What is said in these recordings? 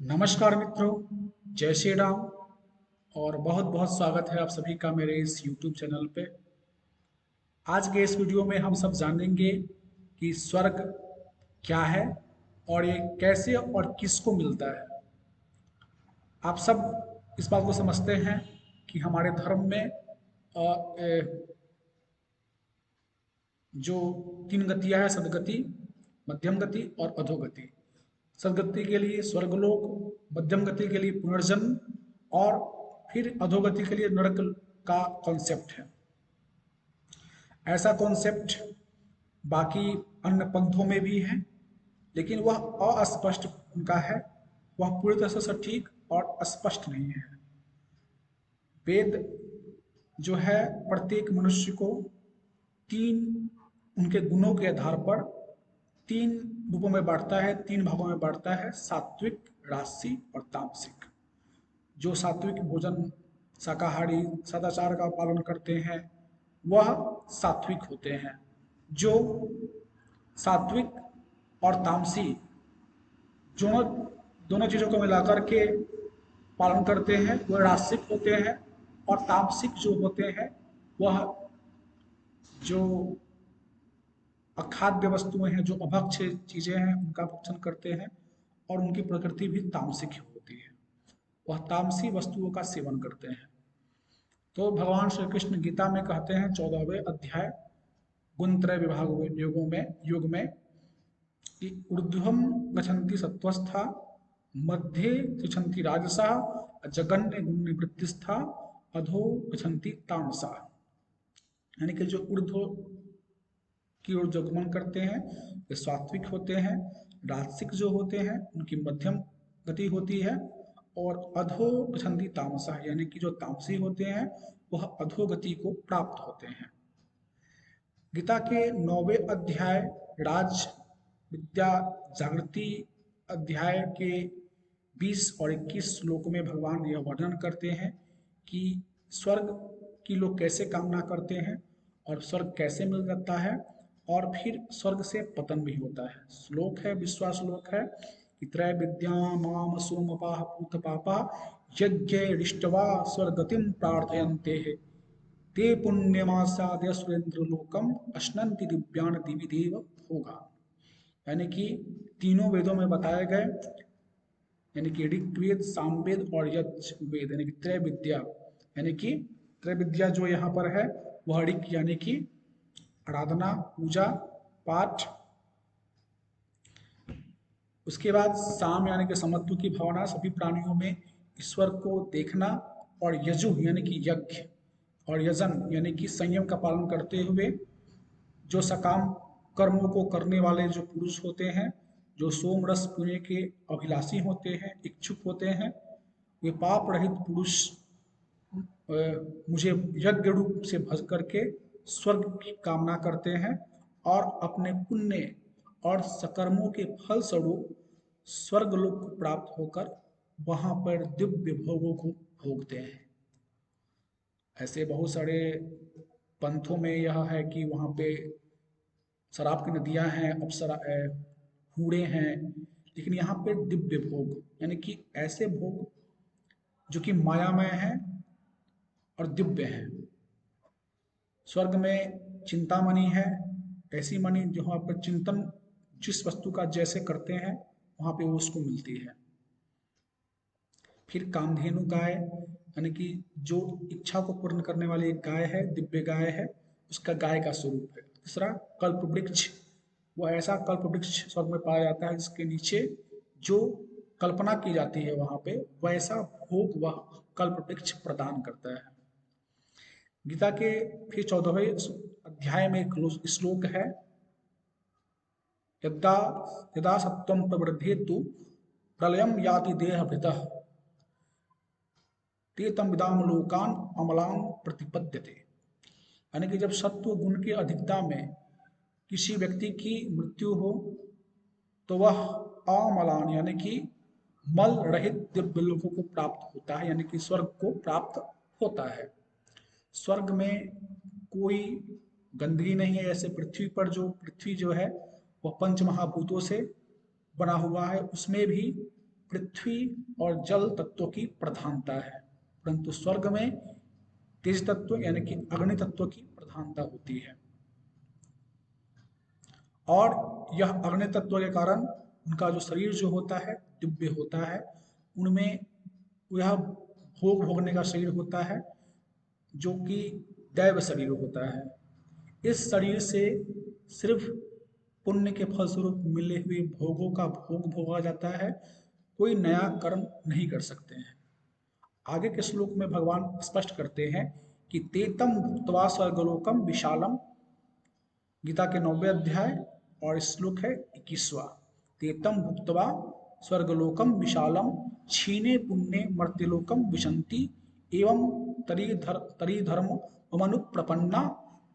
नमस्कार मित्रों, जय श्री राम। और बहुत बहुत स्वागत है आप सभी का मेरे इस YouTube चैनल पे। आज के इस वीडियो में हम सब जानेंगे कि स्वर्ग क्या है और ये कैसे और किसको मिलता है। आप सब इस बात को समझते हैं कि हमारे धर्म में जो तीन गतियां हैं, सदगति, मध्यम गति और अधोगति। सदगति के लिए स्वर्गलोक, मध्यम गति के लिए पुनर्जन्म और फिर अधोगति के लिए नरक का कॉन्सेप्ट है। ऐसा कॉन्सेप्ट बाकी अन्य पंथों में भी है, लेकिन वह अस्पष्ट उनका है। वह पूरी तरह से सटीक और स्पष्ट नहीं है। वेद जो है प्रत्येक मनुष्य को तीन उनके गुणों के आधार पर तीन रूपों में बांटता है, तीन भागों में बांटता है: सात्विक, राजसी और तामसिक। जो सात्विक भोजन, शाकाहारी, सदाचार का पालन करते हैं, वह सात्विक होते हैं। जो सात्विक और तामसी दोनों दोनों चीज़ों को मिलाकर के पालन करते हैं, वह राजसिक होते हैं। और तामसिक जो होते हैं, वह जो अखाद्य वस्तुएं हैं, जो अभक्ष्य चीज़ें हैं, उनका भक्षण करते हैं और उनकी प्रकृति भी तामसिक होती है। वह तामसी वस्तुओं का सेवन करते हैं। तो भगवान श्री कृष्ण गीता में कहते हैं 14वें अध्याय गुण त्रय विभाग योग में कि ऊर्ध्वम गच्छन्ति सत्वस्था, मध्ये तिष्ठन्ति राजसा, जगन्य गुण निवृत्तिस्था, अधो गच्छन्ति तामसा। यानी कि जो ऊर्ध्व की ओर जो गमन करते हैं वे सात्विक होते हैं। राजसिक जो होते हैं उनकी मध्यम गति होती है। और अधो गच्छन्ति तामसा, यानी कि जो तामसी होते हैं वह अधोगति को प्राप्त होते हैं। गीता के 9वें अध्याय राज विद्या जागृति अध्याय के 20 और 21 श्लोक में भगवान यह वर्णन करते हैं कि स्वर्ग की लोग कैसे कामना करते हैं और स्वर्ग कैसे मिल जाता है और फिर स्वर्ग से पतन भी होता है। श्लोक है, विश्वास श्लोक है कि त्रय विद्या माम सोमपाह पूत पापा यज्ञ रिष्टवा स्वर्गतिम प्रार्थयन्ते हैं, ते पुण्यमासाद्य सुरेंद्र लोकम अश्नन्ति दिव्यान दिवि देव होगा। यानी कि तीनों वेदों में बताए गए, यानी कि ऋग्वेद, सामवेद और यजुर्वेद, यानी कि त्रय विद्या, यानी कि त्रय विद्या जो यहाँ पर है वह ऋग यानी कि आराधना, पूजा, पाठ। उसके बाद साम यानी कि समत्व की भावना, सभी प्राणियों में ईश्वर को देखना। और यजु यानी कि यज्ञ और यजन यानी कि संयम का पालन करते हुए जो सकाम कर्मों को करने वाले जो पुरुष होते हैं, जो सोम रस पीने के अभिलाषी होते हैं, इच्छुक होते हैं, वे पाप रहित पुरुष मुझे यज्ञ रूप से भज करके स्वर्ग की कामना करते हैं और अपने पुण्य और सकर्मों के फल स्वरूप स्वर्ग लोक को प्राप्त होकर वहां पर दिव्य भोगों को भोगते हैं। ऐसे बहुत सारे पंथों में यह है कि वहाँ पे शराब की नदियाँ हैं, अप्सरा हूरें हैं, लेकिन यहाँ पे दिव्य भोग यानी कि ऐसे भोग जो कि मायामय हैं और दिव्य हैं। स्वर्ग में चिंतामणि है, ऐसी मणि जहाँ पर चिंतन जिस वस्तु का जैसे करते हैं वहाँ पे वो उसको मिलती है। फिर कामधेनु गाय, यानी कि जो इच्छा को पूर्ण करने वाली एक गाय है, दिव्य गाय है, उसका गाय का स्वरूप है। तीसरा कल्प वृक्ष, वो ऐसा कल्प वृक्ष स्वर्ग में पाया जाता है जिसके नीचे जो कल्पना की जाती है वहां पे वैसा भोग वह कल्प वृक्ष प्रदान करता है। गीता के फिर 14वें अध्याय में एक श्लोक है, यदा यदा सत्वं प्रवृद्धेतु प्रलयं याति देहभृतः, ते तम विदाम लोकान अमलान प्रतिपद्यते। यानी कि जब सत्व गुण की अधिकता में किसी व्यक्ति की मृत्यु हो तो वह अमलान यानी कि मल रहित दिव्य लोकों को प्राप्त होता है, यानी कि स्वर्ग को प्राप्त होता है। स्वर्ग में कोई गंदगी नहीं है। ऐसे पृथ्वी जो है वह पंच महाभूतों से बना हुआ है, उसमें भी पृथ्वी और जल तत्व की प्रधानता है, परंतु स्वर्ग में तेज तत्व यानी कि अग्नि तत्व की प्रधानता होती है। और यह अग्नि तत्व के कारण उनका जो शरीर जो होता है दिव्य होता है, उनमें यह भोग भोगने का शरीर होता है जो कि दैव शरीर होता है। इस शरीर से सिर्फ पुण्य के फलस्वरूप मिले हुए भोगों का भोग भोगा जाता है, कोई नया कर्म नहीं कर सकते हैं। आगे के श्लोक में भगवान स्पष्ट करते हैं कि तेतम भुक्त्वा स्वर्गलोकम विशालम, गीता के 9वें अध्याय और श्लोक है 21वां। तेतम भुक्त्वा स्वर्गलोकम विशालम क्षीणे पुण्य मर्त्यलोकम विशंति एवं तरी धर्म मनु प्रपन्ना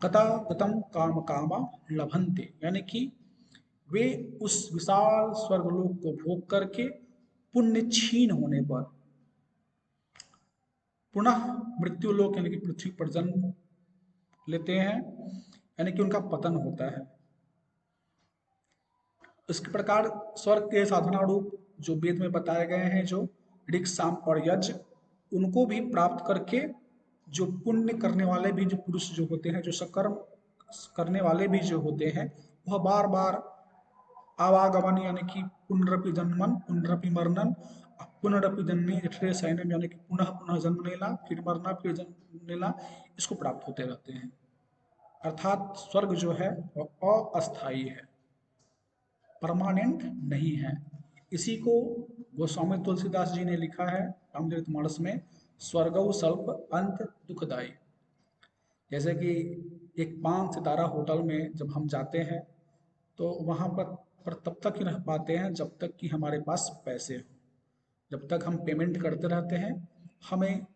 गता गतम काम कामा लभंते, यानी कि वे उस विशाल स्वर्गलोक को भोग करके पुण्य छीन होने पर पुनः मृत्युलोक यानी कि पृथ्वी पर जन्म लेते हैं, यानी कि उनका पतन होता है। इस प्रकार स्वर्ग के साधना रूप जो वेद में बताए गए हैं, जो ऋक् साम और यज्ञ, उनको भी प्राप्त करके जो पुण्य करने वाले भी जो पुरुष जो होते हैं, जो सकर्म करने वाले भी जो होते हैं, वह बार बार आवागमन यानी कि पुनरपि जन्मन पुनरपि मरणन पुनरपि जन्मे जठरे शयनम, यानी कि पुनः पुनः जन्म लेना, फिर मरना, फिर जन्म लेना, इसको प्राप्त होते रहते हैं। अर्थात स्वर्ग जो है वह अस्थायी है, परमानेंट नहीं है। इसी को गोस्वामी तुलसीदास जी ने लिखा है रामचरितमानस में, स्वर्गौ स्वल्प अंत दुखदायी। जैसे कि एक 5 सितारा होटल में जब हम जाते हैं तो वहाँ पर तब तक ही रह पाते हैं जब तक कि हमारे पास पैसे हो। जब तक हम पेमेंट करते रहते हैं हमें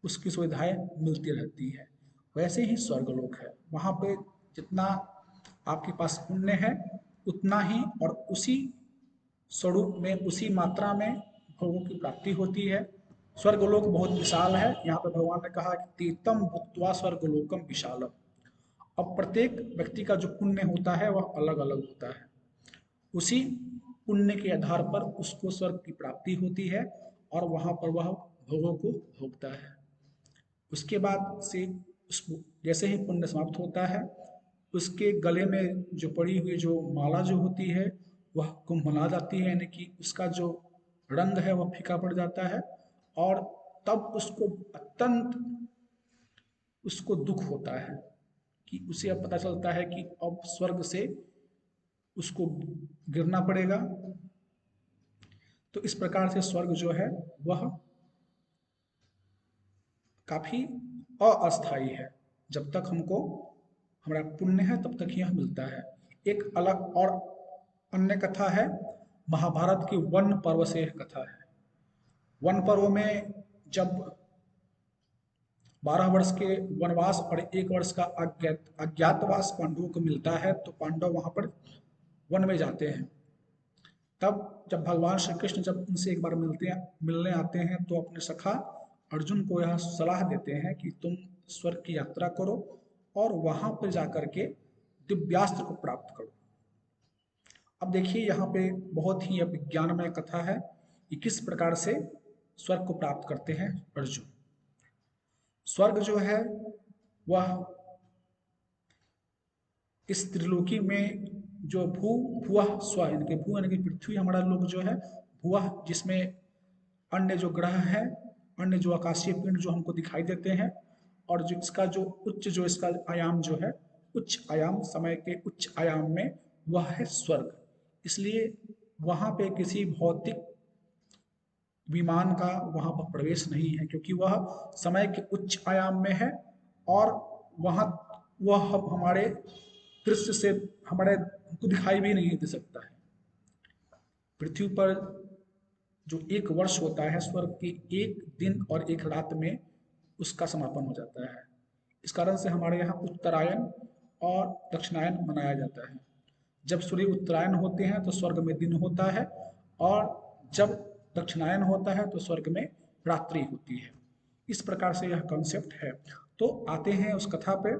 उसकी सुविधाएं मिलती रहती है। वैसे ही स्वर्गलोक है, वहाँ पे जितना आपके पास पुण्य है उतना ही और उसी स्वरूप में उसी मात्रा में भोगों की प्राप्ति होती है। स्वर्गलोक बहुत विशाल है। यहाँ पे भगवान ने कहा कि तीतम भुक्त्वा स्वर्गलोकम विशालम। अब प्रत्येक व्यक्ति का जो पुण्य होता है वह अलग अलग होता है, उसी पुण्य के आधार पर उसको स्वर्ग की प्राप्ति होती है और वहाँ पर वह भोगों को भोगता है। उसके बाद से उसको जैसे ही पुण्य समाप्त होता है, उसके गले में जो पड़ी हुई जो माला जो होती है वह कुम्भला जाती है, यानी कि उसका जो रंग है वह फीका पड़ जाता है और तब उसको अत्यंत उसको दुख होता है कि उसे अब पता चलता है कि अब स्वर्ग से उसको गिरना पड़ेगा। तो इस प्रकार से स्वर्ग जो है वह काफी अस्थायी है। जब तक हमको हमारा पुण्य है तब तक यह मिलता है। एक अलग और अन्य कथा है, महाभारत की वन पर्व से यह कथा है। वन पर्व में जब 12 वर्ष के वनवास और 1 वर्ष का अज्ञातवास पांडवों को मिलता है तो पांडव वहां पर वन में जाते हैं। तब जब भगवान श्री कृष्ण जब उनसे एक बार मिलने आते हैं तो अपने सखा अर्जुन को यह सलाह देते हैं कि तुम स्वर्ग की यात्रा करो और वहां पर जाकर के दिव्यास्त्र को प्राप्त करो। अब देखिए यहाँ पे बहुत ही विज्ञानमय कथा है कि किस प्रकार से स्वर्ग को प्राप्त करते हैं अर्जुन। स्वर्ग जो है वह इस त्रिलोकी में जो भुवः स्व यानी कि भू यानी कि पृथ्वी हमारा लोक जो है, भुवः जिसमें अन्य जो ग्रह है, अन्य जो आकाशीय पिंड जो हमको दिखाई देते हैं, और जो इसका जो उच्च जो इसका आयाम जो है, उच्च आयाम समय के उच्च आयाम में वह है स्वर्ग। इसलिए वहाँ पे किसी भौतिक विमान का वहाँ पर प्रवेश नहीं है क्योंकि वह समय के उच्च आयाम में है और वहाँ वह हमारे दृश्य से हमारे को दिखाई भी नहीं दे सकता है। पृथ्वी पर जो 1 वर्ष होता है स्वर्ग के 1 दिन और 1 रात में उसका समापन हो जाता है। इस कारण से हमारे यहाँ उत्तरायण और दक्षिणायन मनाया जाता है। जब सूर्य उत्तरायण होते हैं तो स्वर्ग में दिन होता है और जब दक्षिणायन होता है तो स्वर्ग में रात्रि होती है। इस प्रकार से यह कॉन्सेप्ट है। तो आते हैं उस कथा पे।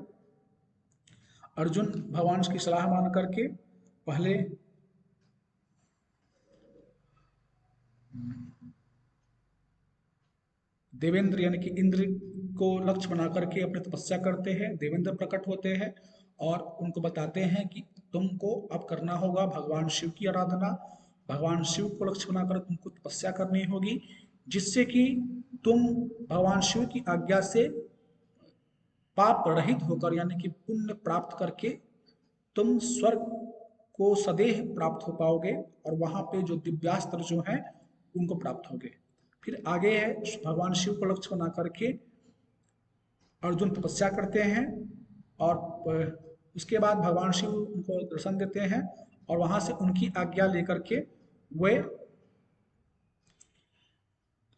अर्जुन भगवान की सलाह मान करके पहले देवेंद्र यानी कि इंद्र को लक्ष्य बना करके अपनी तपस्या करते हैं, देवेंद्र प्रकट होते हैं और उनको बताते हैं कि तुमको अब करना होगा भगवान शिव की आराधना, भगवान शिव को लक्ष्य बनाकर तुमको तपस्या करनी होगी, जिससे कि तुम भगवान शिव की आज्ञा से पाप रहित होकर यानी कि पुण्य प्राप्त करके तुम स्वर्ग को सदैह प्राप्त हो पाओगे और वहां पे जो दिव्यास्त्र जो है उनको प्राप्त होगे। फिर आगे है भगवान शिव को लक्ष्य बना करके अर्जुन तपस्या करते हैं और उसके बाद भगवान शिव उनको दर्शन देते हैं और वहां से उनकी आज्ञा लेकर के वे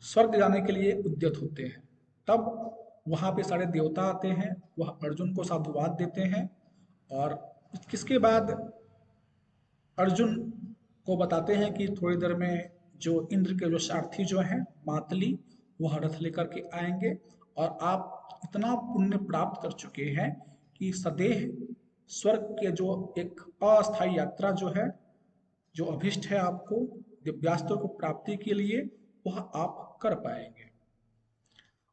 स्वर्ग जाने के लिए उद्यत होते हैं। तब वहां पे सारे देवता आते हैं, वह अर्जुन को साधुवाद देते हैं और किसके बाद अर्जुन को बताते हैं कि थोड़ी देर में जो इंद्र के जो सारथी जो हैं मातली, वह रथ लेकर के आएंगे और आप इतना पुण्य प्राप्त कर चुके हैं कि सदैह स्वर्ग के जो एक अस्थायी यात्रा जो है, जो अभिष्ट है आपको दिव्यास्त्र को प्राप्ति के लिए, वह आप कर पाएंगे।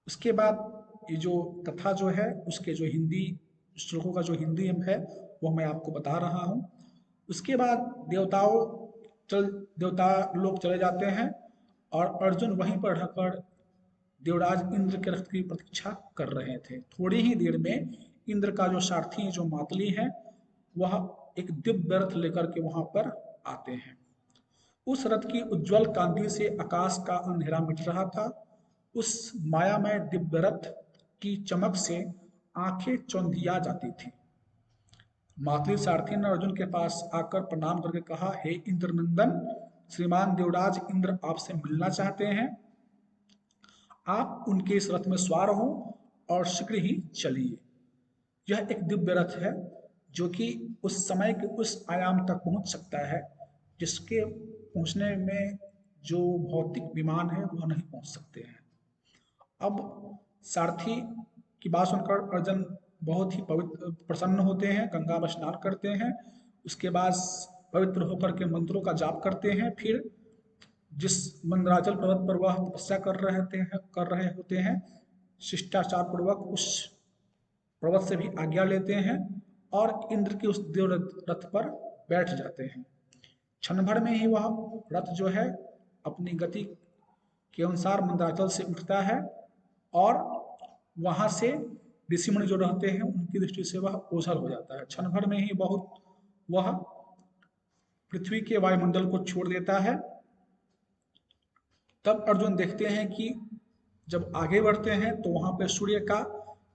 उसके बाद ये जो कथा जो है उसके जो हिंदी श्लोकों का जो हिंदी है वह मैं आपको बता रहा हूँ। उसके बाद देवता लोग चले जाते हैं और अर्जुन वहीं पर रहकर देवराज इंद्र के रथ की प्रतीक्षा कर रहे थे। थोड़ी ही देर में इंद्र का जो सारथी जो मातली है वह एक दिव्य रथ लेकर के वहां पर आते हैं। उस रथ की उज्जवल कांति से आकाश का अंधेरा मिट रहा था। उस मायामय दिव्य रथ की चमक से आंखें चौंधिया जाती थी। मातली सारथी ने अर्जुन के पास आकर प्रणाम करके कहा, हे इंद्रनंदन, श्रीमान देवराज इंद्र आपसे मिलना चाहते हैं। आप उनके इस रथ में सवार हो और शीघ्र ही चलिए। यह एक दिव्य रथ है जो कि उस समय के उस आयाम तक पहुंच सकता है जिसके पहुंचने में जो भौतिक विमान है वह नहीं पहुंच सकते हैं। अब सारथी की बात सुनकर अर्जुन बहुत ही पवित्र प्रसन्न होते हैं, गंगा में स्नान करते हैं, उसके बाद पवित्र होकर के मंत्रों का जाप करते हैं। फिर जिस मंदराचल पर्वत पर वह तपस्या कर रहे होते हैं शिष्टाचार पूर्वक उस पर्वत से भी आज्ञा लेते हैं और इंद्र के उस देव रथ पर बैठ जाते हैं। क्षण भर में ही वह रथ जो है अपनी गति के अनुसार मंदराचल से उठता है और वहां से ऋषिमुनि जो रहते हैं उनकी दृष्टि से वह ओझल हो जाता है। क्षण भर में ही बहुत वह पृथ्वी के वायुमंडल को छोड़ देता है। तब अर्जुन देखते हैं कि जब आगे बढ़ते हैं तो वहां पे सूर्य का,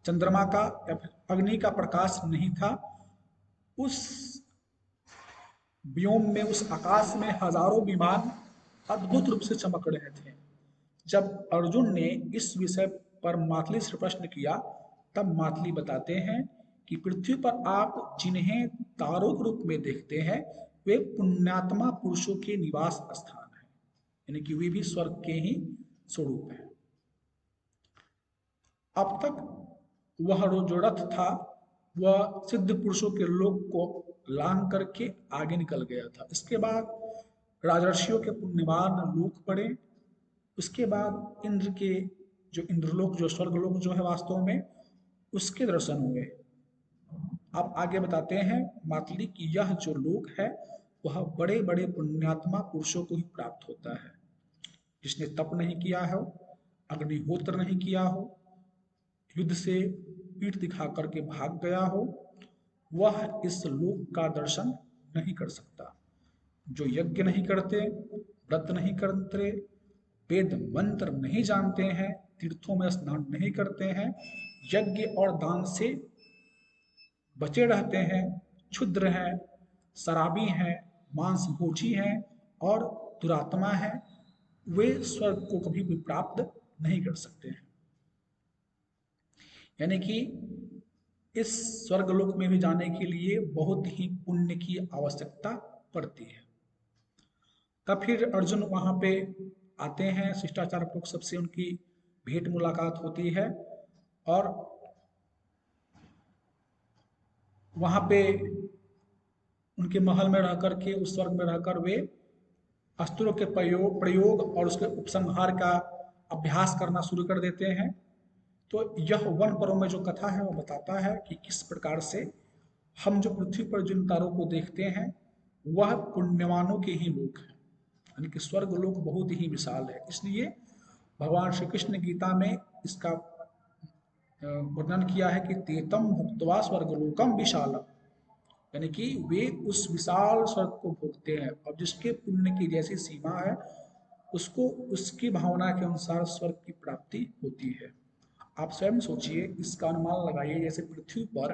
चंद्रमा का या फिर अग्नि का प्रकाश नहीं था। उस व्योम में, उस आकाश में हजारों विमान अद्भुत रूप से चमक रहे थे। जब अर्जुन ने इस विषय पर मातली से प्रश्न किया तब मातली बताते हैं कि पृथ्वी पर आप जिन्हें तारों के रूप में देखते हैं वे पुण्यात्मा पुरुषों के निवास स्थान है, यानी कि वे भी स्वर्ग के ही स्वरूप हैं। अब तक वह जो रथ था वह सिद्ध पुरुषों के लोक को लांग करके आगे निकल गया था। इसके बाद राजर्षियों के पुण्यवान लोक पड़े। उसके बाद इंद्र के जो इंद्रलोक, जो स्वर्गलोक जो है वास्तव में, उसके दर्शन हुए। अब आगे बताते हैं मातली की यह जो लोक है वह बड़े बड़े पुण्यात्मा पुरुषों को ही प्राप्त होता है। जिसने तप नहीं किया हो, अग्निहोत्र नहीं किया हो, युद्ध से पीठ दिखा करके भाग गया हो, वह इस लोक का दर्शन नहीं कर सकता। जो यज्ञ नहीं करते, व्रत नहीं करते, वेद मंत्र नहीं जानते हैं, तीर्थों में स्नान नहीं करते हैं, यज्ञ और दान से बचे रहते हैं, क्षुद्र हैं, शराबी हैं, मांस भोजी हैं और दुरात्मा हैं, वे स्वर्ग को कभी भी प्राप्त नहीं कर सकते हैं। यानी कि इस स्वर्गलोक में भी जाने के लिए बहुत ही पुण्य की आवश्यकता पड़ती है। तब फिर अर्जुन वहां पे आते हैं, शिष्टाचार पूर्वक सबसे उनकी भेंट मुलाकात होती है और वहां पे उनके महल में रह करके, उस स्वर्ग में रहकर वे अस्त्रों के प्रयोग और उसके उपसंहार का अभ्यास करना शुरू कर देते हैं। तो यह वन पर्व में जो कथा है वो बताता है कि किस प्रकार से हम जो पृथ्वी पर जिन तारों को देखते हैं वह पुण्यवानों के ही लोक हैं, यानी कि स्वर्ग लोक बहुत ही विशाल है। इसलिए भगवान श्री कृष्ण गीता में इसका वर्णन किया है कि तेतम भुक्त्वा स्वर्गलोकम विशालम, यानी कि वे उस विशाल स्वर्ग को भोगते हैं और जिसके पुण्य की जैसी सीमा है उसको उसकी भावना के अनुसार स्वर्ग की प्राप्ति होती है। आप स्वयं सोचिए, इसका अनुमान लगाइए, जैसे पृथ्वी पर